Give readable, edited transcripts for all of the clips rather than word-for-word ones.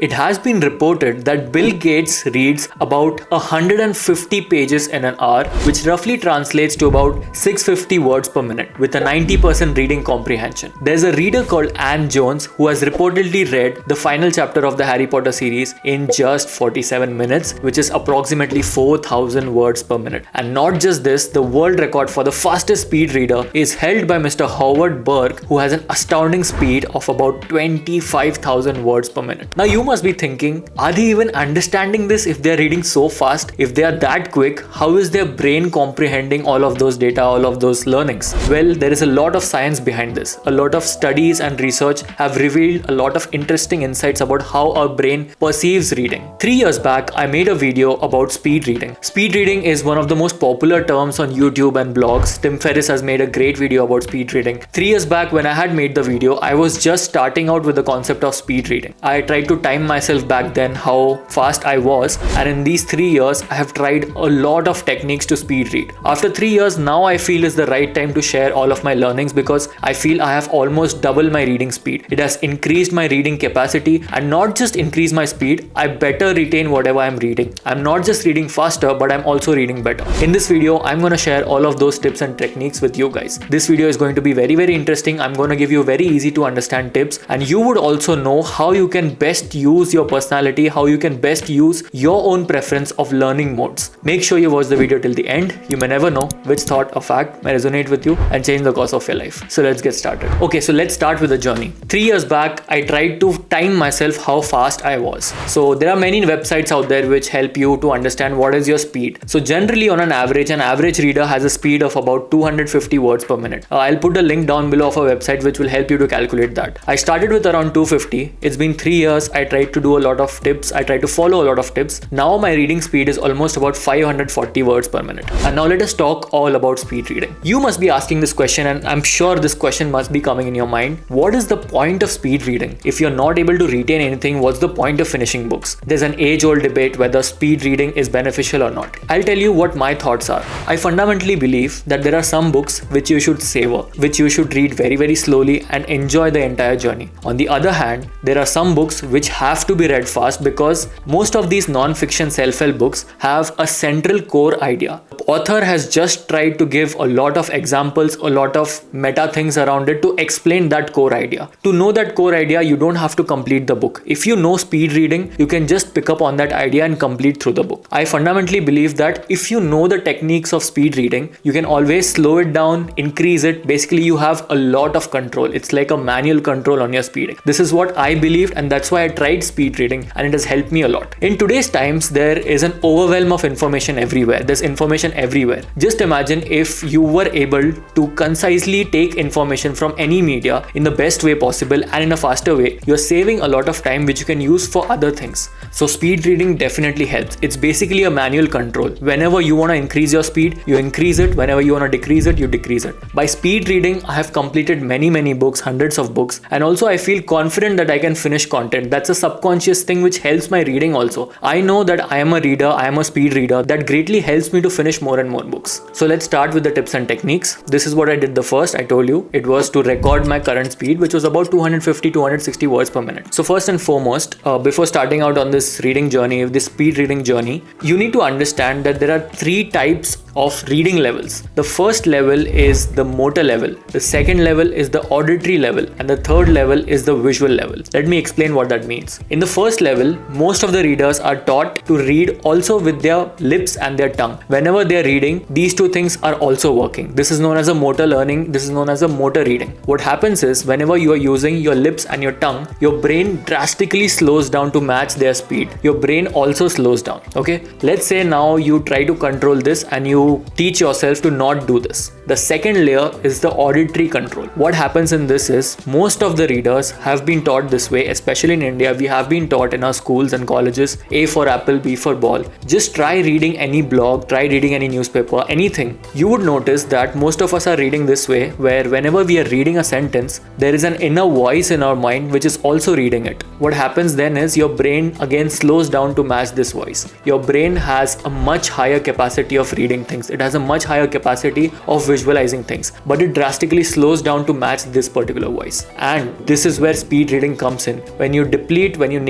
It has been reported that Bill Gates reads about 150 pages in an hour, which roughly translates to about 650 words per minute, with a 90% reading comprehension. There's a reader called Anne Jones who has reportedly read the final chapter of the Harry Potter series in just 47 minutes, which is approximately 4,000 words per minute. And not just this, the world record for the fastest speed reader is held by Mr. Howard Burke, who has an astounding speed of about 25,000 words per minute. Now you must be thinking, are they even understanding this if they're reading so fast? If they are that quick, how is their brain comprehending all of those data, all of those learnings? Well, there is a lot of science behind this. A lot of studies and research have revealed a lot of interesting insights about how our brain perceives reading. 3 years back, I made a video about speed reading. Speed reading is one of the most popular terms on YouTube and blogs. Tim Ferriss has made a great video about speed reading. 3 years back when I had made the video, I was just starting out with the concept of speed reading. I tried to time myself back then how fast I was, and in these 3 years I have tried a lot of techniques to speed read. After 3 years, now I feel is the right time to share all of my learnings because I feel I have almost doubled my reading speed. It has increased my reading capacity, and not just increase my speed, I better retain whatever I'm reading. I'm not just reading faster, but I'm also reading better. In this video, I'm going to share all of those tips and techniques with you guys. This video is going to be very interesting. I'm going to give you very easy to understand tips, and you would also know how you can best use your personality, how you can best use your own preference of learning modes. Make sure you watch the video till the end. You may never know which thought or fact may resonate with you and change the course of your life. So let's get started. Okay, so let's start with the journey. 3 years back, I tried to time myself how fast I was. So there are many websites out there which help you to understand what is your speed. So generally on an average reader has a speed of about 250 words per minute. I'll put a link down below of a website which will help you to calculate that. I started with around 250. It's been 3 years. I tried to do a lot of tips. I try to follow a lot of tips. Now my reading speed is almost about 540 words per minute. And now let us talk all about speed reading. You must be asking this question, and I'm sure this question must be coming in your mind. What is the point of speed reading? If you're not able to retain anything, what's the point of finishing books? There's an age-old debate whether speed reading is beneficial or not. I'll tell you what my thoughts are. I fundamentally believe that there are some books which you should savor, which you should read very slowly and enjoy the entire journey. On the other hand, there are some books which have to be read fast because most of these non-fiction self-help books have a central core idea. The author has just tried to give a lot of examples, a lot of meta things around it to explain that core idea. To know that core idea, you don't have to complete the book. If you know speed reading, you can just pick up on that idea and complete through the book. I fundamentally believe that if you know the techniques of speed reading, you can always slow it down, increase it. Basically, you have a lot of control. It's like a manual control on your speeding. This is what I believed, and that's why I tried speed reading, and it has helped me a lot. In today's times, there is an overwhelm of information everywhere. There's information everywhere. Just imagine if you were able to concisely take information from any media in the best way possible and in a faster way. You're saving a lot of time which you can use for other things. So speed reading definitely helps. It's basically a manual control. Whenever you want to increase your speed, you increase it. Whenever you want to decrease it, you decrease it. By speed reading, I have completed many books, hundreds of books, and also I feel confident that I can finish content. That's a subconscious thing which helps my reading also. I know that I am a reader, I am a speed reader. That greatly helps me to finish more and more books. So let's start with the tips and techniques. This is what I did the first. I told you it was to record my current speed, which was about 250-260 words per minute. So first and foremost, before starting out on this reading journey, this speed reading journey, you need to understand that there are 3 types of reading levels. The first level is the motor level, the second level is the auditory level, and the third level is the visual level. Let me explain what that means. In the first level, most of the readers are taught to read also with their lips and their tongue. Whenever they are reading, these two things are also working. This is known as a motor learning. This is known as a motor reading. What happens is whenever you are using your lips and your tongue, your brain drastically slows down to match their speed. Your brain also slows down. Okay, let's say now you try to control this and you teach yourself to not do this. The second layer is the auditory control. What happens in this is most of the readers have been taught this way, especially in India. We have been taught in our schools and colleges, A for apple, B for ball. Just try reading any blog, try reading any newspaper, anything. You would notice that most of us are reading this way, where whenever we are reading a sentence, there is an inner voice in our mind which is also reading it. What happens then is your brain again slows down to match this voice. Your brain has a much higher capacity of reading things. It has a much higher capacity of visualizing things, but it drastically slows down to match this particular voice. And this is where speed reading comes in. When you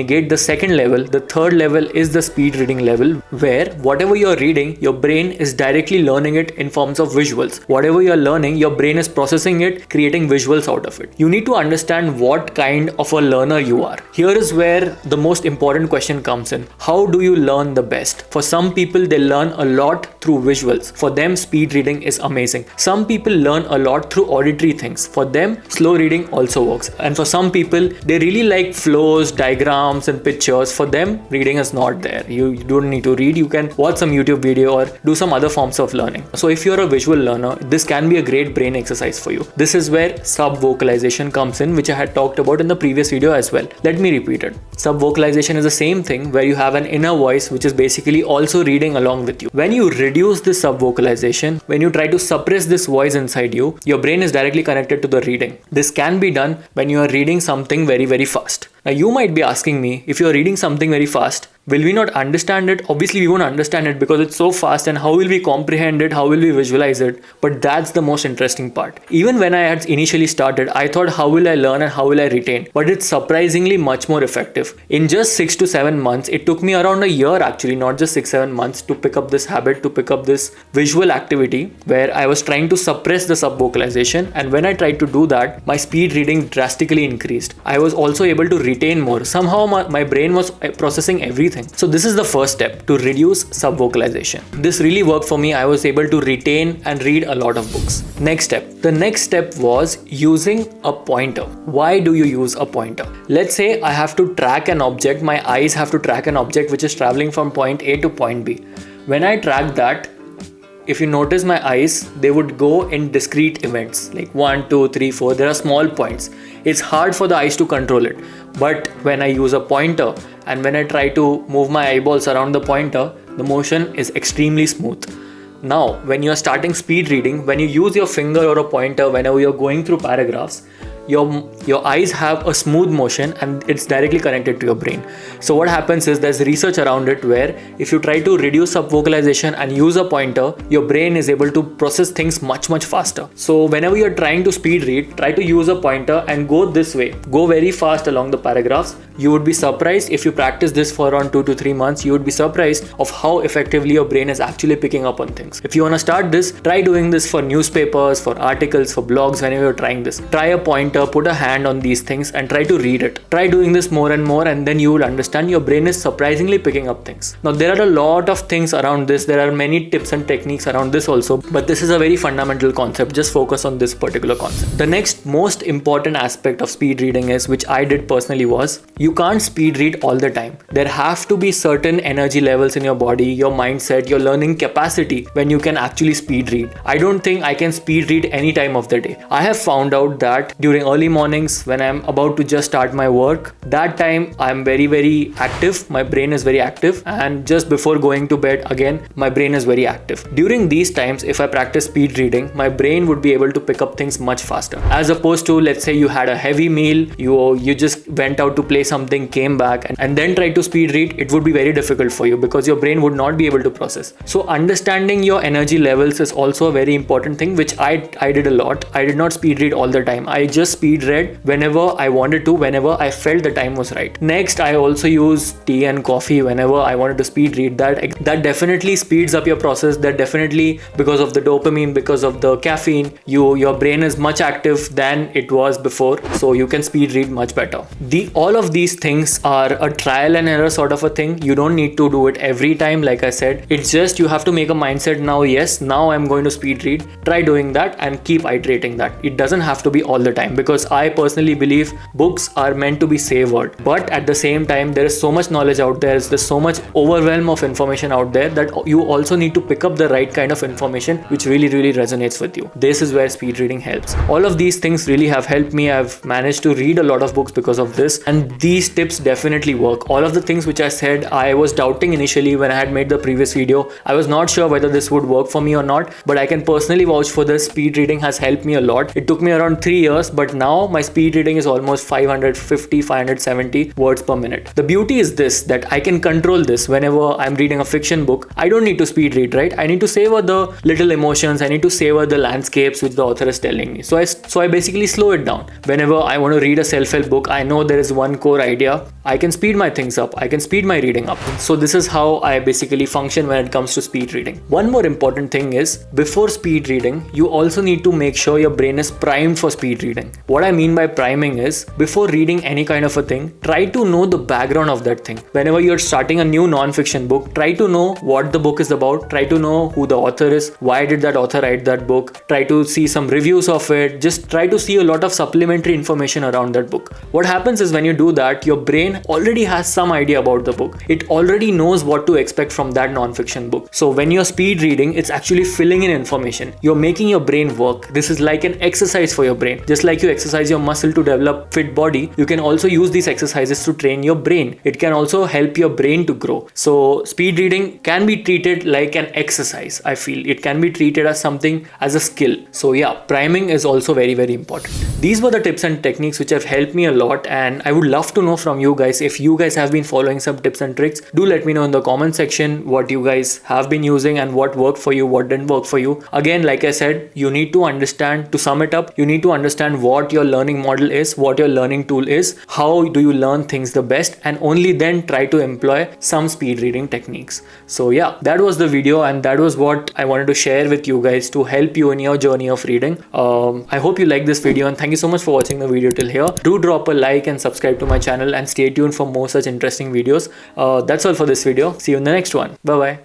negate the second level, the third level is the speed reading level, where whatever you're reading, your brain is directly learning it in forms of visuals. Whatever you're learning, your brain is processing it, creating visuals out of it. You need to understand what kind of a learner you are. Here is where the most important question comes in. How do you learn the best? For some people, they learn a lot through visuals. For them, speed reading is amazing. Some people learn a lot through auditory things. For them, slow reading also works. And for some people, they really like flows, diagrams and pictures. For them, reading is not there. You don't need to read. You can watch some YouTube video or do some other forms of learning. So if you're a visual learner, this can be a great brain exercise for you. This is where subvocalization comes in, which I had talked about in the previous video as well. Let me repeat it. Subvocalization is the same thing where you have an inner voice which is basically also reading along with you. When you reduce this subvocalization, when you try to suppress this voice inside you, your brain is directly connected to the reading. This can be done when you are reading something very, very fast. Now you might be asking me, if you are reading something very fast, will we not understand it? Obviously we won't understand it because it's so fast, and how will we comprehend it? How will we visualize it? But that's the most interesting part. Even when I had initially started, I thought, how will I learn and how will I retain? But it's surprisingly much more effective. In just 6 to 7 months, it took me around a year actually, not just 6-7 months, to pick up this habit, to pick up this visual activity where I was trying to suppress the subvocalization. And when I tried to do that, my speed reading drastically increased. I was also able to retain more. Somehow my brain was processing everything. So this is the first step, to reduce subvocalization. This really worked for me. I was able to retain and read a lot of books. Next step. The next step was using a pointer. Why do you use a pointer? Let's say I have to track an object. My eyes have to track an object which is traveling from point A to point B. When I track that, if you notice my eyes, they would go in discrete events like 1, 2, 3, 4. There are small points. It's hard for the eyes to control it. But when I use a pointer and when I try to move my eyeballs around the pointer, the motion is extremely smooth. Now, when you are starting speed reading, when you use your finger or a pointer, whenever you're going through paragraphs, your eyes have a smooth motion and it's directly connected to your brain. So what happens is there's research around it where if you try to reduce subvocalization and use a pointer, your brain is able to process things much faster. So whenever you're trying to speed read, try to use a pointer and go this way. Go very fast along the paragraphs. You would be surprised if you practice this for around 2 to 3 months. You would be surprised of how effectively your brain is actually picking up on things. If you want to start this, try doing this for newspapers, for articles, for blogs. Whenever you're trying this, try a pointer, put a hand on these things and try to read it. Try doing this more and more, and then you will understand your brain is surprisingly picking up things. Now there are a lot of things around this. There are many tips and techniques around this also, but this is a very fundamental concept. Just focus on this particular concept. The next most important aspect of speed reading is, which I did personally, was you can't speed read all the time. There have to be certain energy levels in your body, your mindset, your learning capacity when you can actually speed read. I don't think I can speed read any time of the day. I have found out that during early mornings when I'm about to just start my work, that time I'm very active. My brain is very active, and just before going to bed again, my brain is very active. During these times, if I practice speed reading, my brain would be able to pick up things much faster. As opposed to, let's say you had a heavy meal, you just went out to play something, came back and then tried to speed read, it would be very difficult for you because your brain would not be able to process. So understanding your energy levels is also a very important thing, which I did a lot. I did not speed read all the time. I just speed read whenever I wanted to, whenever I felt the time was right. Next, I also use tea and coffee whenever I wanted to speed read. That definitely speeds up your process. That definitely, because of the dopamine, because of the caffeine, your brain is much active than it was before, so you can speed read much better. All of these things are a trial and error sort of a thing. You don't need to do it every time, like I said. It's just you have to make a mindset now, yes, now I'm going to speed read. Try doing that and keep iterating that. It doesn't have to be all the time, because I personally believe books are meant to be savored, but at the same time there is so much knowledge out there, there's so much overwhelm of information out there that you also need to pick up the right kind of information which really resonates with you. This is where speed reading helps. All of these things really have helped me. I've managed to read a lot of books because of this, and these tips definitely work. All of the things which I said, I was doubting initially when I had made the previous video. I was not sure whether this would work for me or not, but I can personally vouch for this. Speed reading has helped me a lot. It took me around 3 years, but now my speed reading is almost 550, 570 words per minute. The beauty is this, that I can control this. Whenever I'm reading a fiction book, I don't need to speed read, right? I need to savor the little emotions, I need to savor the landscapes which the author is telling me. So I basically slow it down. Whenever I want to read a self-help book, I know there is one core idea, I can speed my things up, I can speed my reading up. So this is how I basically function when it comes to speed reading. One more important thing is, before speed reading, you also need to make sure your brain is primed for speed reading. What I mean by priming is, before reading any kind of a thing, try to know the background of that thing. Whenever you're starting a new non-fiction book, try to know what the book is about, try to know who the author is, why did that author write that book, try to see some reviews of it, just try to see a lot of supplementary information around that book. What happens is, when you do that, your brain already has some idea about the book. It already knows what to expect from that non-fiction book. So when you're speed reading, it's actually filling in information. You're making your brain work. This is like an exercise for your brain. Just like you exercise your muscle to develop fit body, you can also use these exercises to train your brain. It can also help your brain to grow. So speed reading can be treated like an exercise. I feel it can be treated as something, as a skill. So yeah, priming is also very, very important. These were the tips and techniques which have helped me a lot, and I would love to know from you guys if you guys have been following some tips and tricks. Do let me know in the comment section what you guys have been using and what worked for you, what didn't work for you. Again, like I said, you need to understand, to sum it up, you need to understand what your learning model is, what your learning tool is, how do you learn things the best, and only then try to employ some speed reading techniques. So yeah, that was the video, and that was what I wanted to share with you guys to help you in your journey of reading. I hope you liked this video, and thank you so much for watching the video till here. Do drop a like and subscribe to my channel, and stay tuned for more such interesting videos. That's all for this video. See you in the next one. Bye bye.